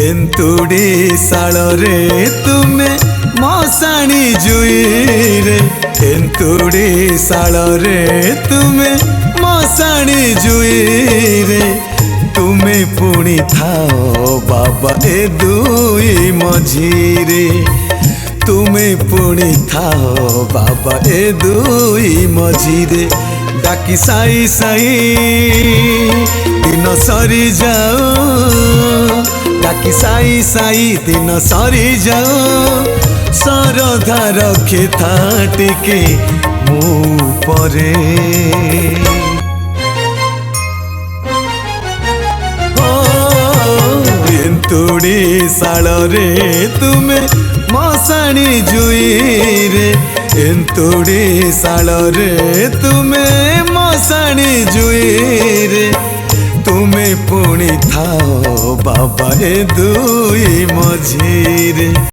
एंतुड़ी साल रे तुमे मशाणी जुई रे एंतुड़ी साल रे तुमे मशाणी जुई रे तुमे पुणी थाओ बाबा ए दुई मझीरे तुमे पुणी थाओ बाबा ए दुई मझीरे डाकी साई साई दिन सरी जाओ डाकी साई साई दिन सरी जाओ सरधा रखे था टिके मो परे एंतुड़ी साल रे तुमे मशाणी जुई रे एंतुड़ी साल रे तुमे मशाणी जुई रे तुमे पुणी थाओ बाबा ए दुई मझीरे।